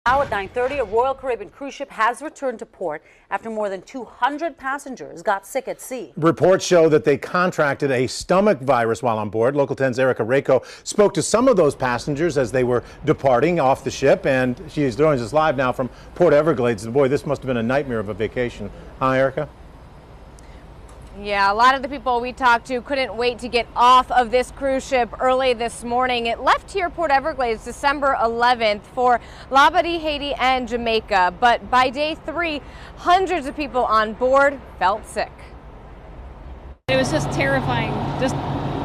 Now at 9:30, a Royal Caribbean cruise ship has returned to port after more than 200 passengers got sick at sea. Reports show that they contracted a stomach virus while on board. Local 10's Erica Rako spoke to some of those passengers as they were departing off the ship, and she is joining us live now from Port Everglades. And boy, this must have been a nightmare of a vacation. Hi, Erica. Yeah, a lot of the people we talked to couldn't wait to get off of this cruise ship early this morning. It left here Port Everglades December 11th for Labadee, Haiti, and Jamaica. But by day 3, hundreds of people on board felt sick. It was just terrifying. Just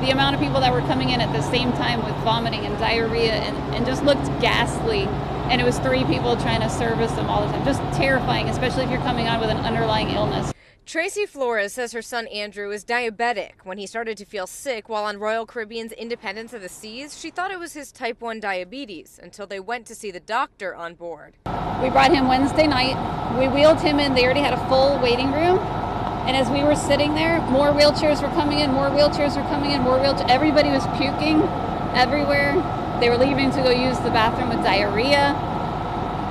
the amount of people that were coming in at the same time with vomiting and diarrhea and just looked ghastly. And it was 3 people trying to service them all the time. Just terrifying, especially if you're coming on with an underlying illness. Tracy Flores says her son Andrew is diabetic. When he started to feel sick while on Royal Caribbean's Independence of the Seas, she thought it was his type 1 diabetes until they went to see the doctor on board. We brought him Wednesday night. We wheeled him in. They already had a full waiting room. And as we were sitting there, more wheelchairs were coming in, more wheelchairs were coming in, more wheelchairs. Everybody was puking everywhere. They were leaving to go use the bathroom with diarrhea.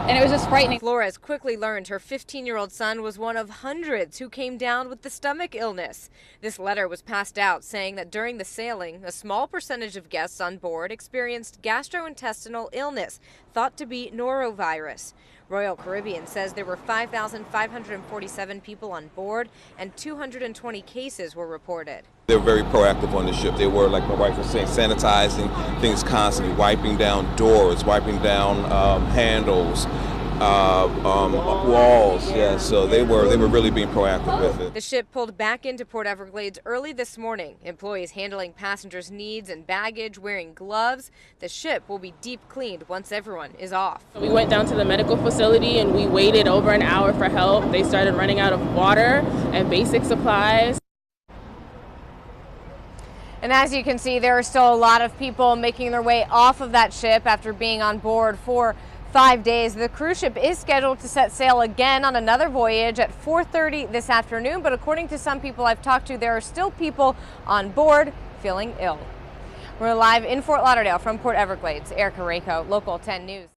And it was just frightening. Flores quickly learned her 15-year-old son was one of hundreds who came down with the stomach illness. This letter was passed out saying that during the sailing, a small percentage of guests on board experienced gastrointestinal illness, thought to be norovirus. Royal Caribbean says there were 5,547 people on board and 220 cases were reported. They were very proactive on the ship. They were, like my wife was saying, sanitizing things constantly, wiping down doors, wiping down handles, walls. Yeah, so they were really being proactive with it. The ship pulled back into Port Everglades early this morning. Employees handling passengers' needs and baggage, wearing gloves. The ship will be deep cleaned once everyone is off. We went down to the medical facility and we waited over an hour for help. They started running out of water and basic supplies. And as you can see, there are still a lot of people making their way off of that ship after being on board for 5 days. The cruise ship is scheduled to set sail again on another voyage at 4:30 this afternoon, but according to some people I've talked to, there are still people on board feeling ill. We're live in Fort Lauderdale from Port Everglades. Erica Rako, Local 10 News.